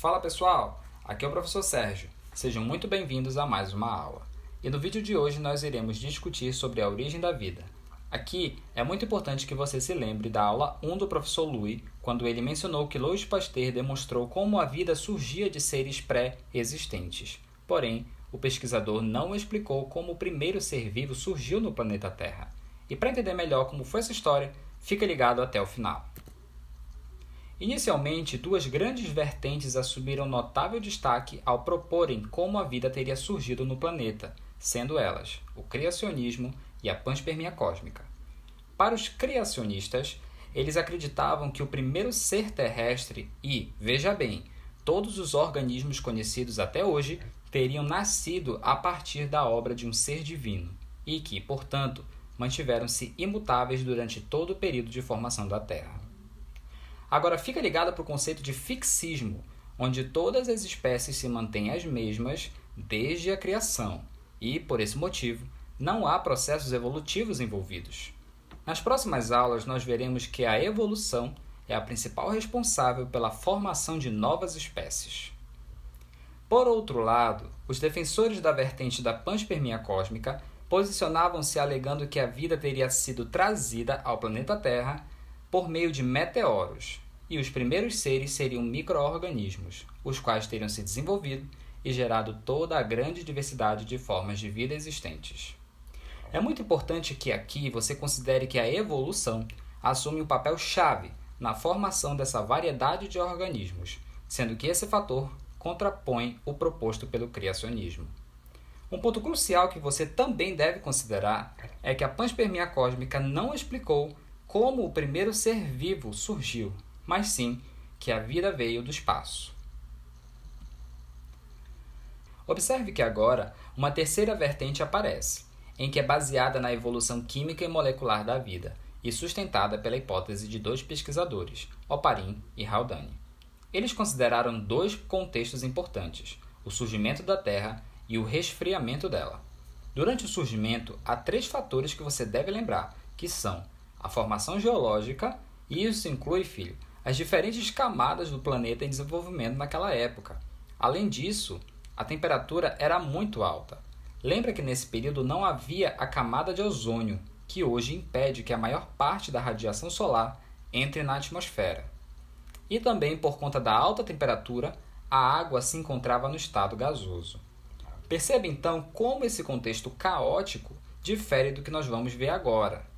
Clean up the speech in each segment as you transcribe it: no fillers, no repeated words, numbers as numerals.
Fala pessoal, aqui é o professor Sérgio. Sejam muito bem-vindos a mais uma aula. E no vídeo de hoje nós iremos discutir sobre a origem da vida. Aqui é muito importante que você se lembre da aula 1 do professor Louis, quando ele mencionou que Louis Pasteur demonstrou como a vida surgia de seres pré-existentes. Porém, o pesquisador não explicou como o primeiro ser vivo surgiu no planeta Terra. E para entender melhor como foi essa história, fica ligado até o final. Inicialmente, duas grandes vertentes assumiram notável destaque ao proporem como a vida teria surgido no planeta, sendo elas o criacionismo e a panspermia cósmica. Para os criacionistas, eles acreditavam que o primeiro ser terrestre e, veja bem, todos os organismos conhecidos até hoje teriam nascido a partir da obra de um ser divino e que, portanto, mantiveram-se imutáveis durante todo o período de formação da Terra. Agora fica ligado para o conceito de fixismo, onde todas as espécies se mantêm as mesmas desde a criação e, por esse motivo, não há processos evolutivos envolvidos. Nas próximas aulas, nós veremos que a evolução é a principal responsável pela formação de novas espécies. Por outro lado, os defensores da vertente da panspermia cósmica posicionavam-se alegando que a vida teria sido trazida ao planeta Terra por meio de meteoros, e os primeiros seres seriam micro-organismos, os quais teriam se desenvolvido e gerado toda a grande diversidade de formas de vida existentes. É muito importante que aqui você considere que a evolução assume um papel-chave na formação dessa variedade de organismos, sendo que esse fator contrapõe o proposto pelo criacionismo. Um ponto crucial que você também deve considerar é que a panspermia cósmica não explicou como o primeiro ser vivo surgiu, mas sim que a vida veio do espaço. Observe que agora uma terceira vertente aparece, em que é baseada na evolução química e molecular da vida e sustentada pela hipótese de dois pesquisadores, Oparin e Haldane. Eles consideraram dois contextos importantes, o surgimento da Terra e o resfriamento dela. Durante o surgimento, há três fatores que você deve lembrar, que são a formação geológica, e isso inclui, filho, as diferentes camadas do planeta em desenvolvimento naquela época. Além disso, a temperatura era muito alta. Lembra que nesse período não havia a camada de ozônio, que hoje impede que a maior parte da radiação solar entre na atmosfera. E também, por conta da alta temperatura, a água se encontrava no estado gasoso. Perceba então como esse contexto caótico difere do que nós vamos ver agora.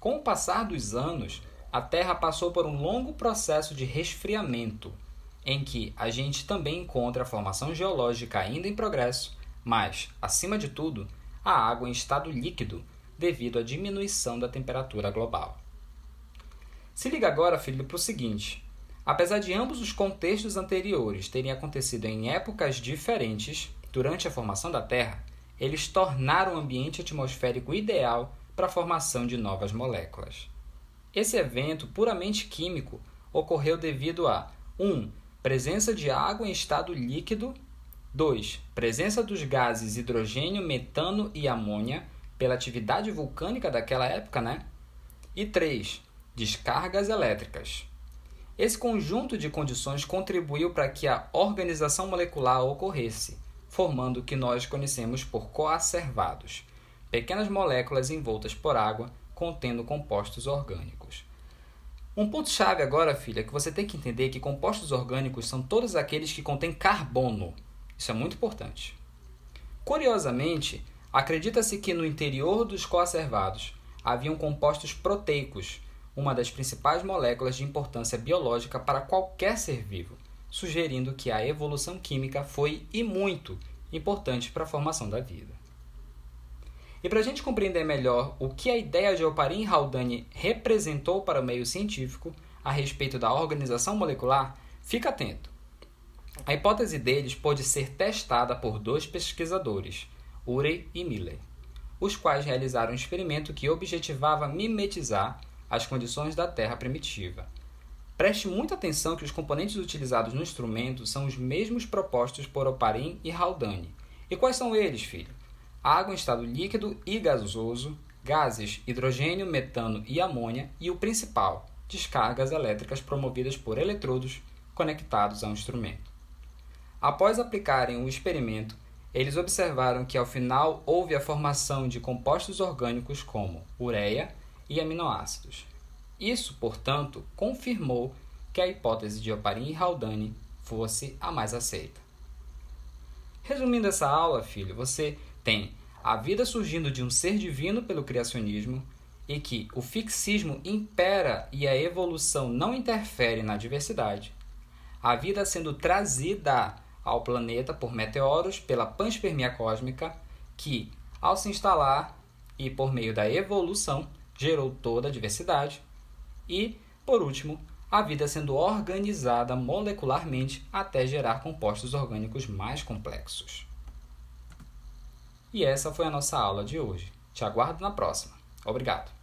Com o passar dos anos, a Terra passou por um longo processo de resfriamento, em que a gente também encontra a formação geológica ainda em progresso, mas, acima de tudo, a água em estado líquido devido à diminuição da temperatura global. Se liga agora, filho, para o seguinte. Apesar de ambos os contextos anteriores terem acontecido em épocas diferentes, durante a formação da Terra, eles tornaram o ambiente atmosférico ideal para a formação de novas moléculas. Esse evento puramente químico ocorreu devido a 1. Presença de água em estado líquido, 2. Presença dos gases hidrogênio, metano e amônia pela atividade vulcânica daquela época, E 3. Descargas elétricas. Esse conjunto de condições contribuiu para que a organização molecular ocorresse, formando o que nós conhecemos por coacervados, pequenas moléculas envoltas por água contendo compostos orgânicos. Um ponto-chave agora, filha, é que você tem que entender que compostos orgânicos são todos aqueles que contêm carbono. Isso é muito importante. Curiosamente, acredita-se que no interior dos coacervados haviam compostos proteicos, uma das principais moléculas de importância biológica para qualquer ser vivo, sugerindo que a evolução química foi e muito importante para a formação da vida. E para a gente compreender melhor o que a ideia de Oparin e Haldane representou para o meio científico a respeito da organização molecular, fica atento. A hipótese deles pôde ser testada por dois pesquisadores, Urey e Miller, os quais realizaram um experimento que objetivava mimetizar as condições da Terra primitiva. Preste muita atenção que os componentes utilizados no instrumento são os mesmos propostos por Oparin e Haldane. E quais são eles, filho? Água em estado líquido e gasoso, gases hidrogênio, metano e amônia e o principal, descargas elétricas promovidas por eletrodos conectados ao instrumento. Após aplicarem o experimento, eles observaram que ao final houve a formação de compostos orgânicos como ureia e aminoácidos. Isso, portanto, confirmou que a hipótese de Oparin e Haldane fosse a mais aceita. Resumindo essa aula, filho, você tem a vida surgindo de um ser divino pelo criacionismo e que o fixismo impera e a evolução não interfere na diversidade. A vida sendo trazida ao planeta por meteoros pela panspermia cósmica, que, ao se instalar e por meio da evolução, gerou toda a diversidade. E, por último, a vida sendo organizada molecularmente até gerar compostos orgânicos mais complexos. E essa foi a nossa aula de hoje. Te aguardo na próxima. Obrigado!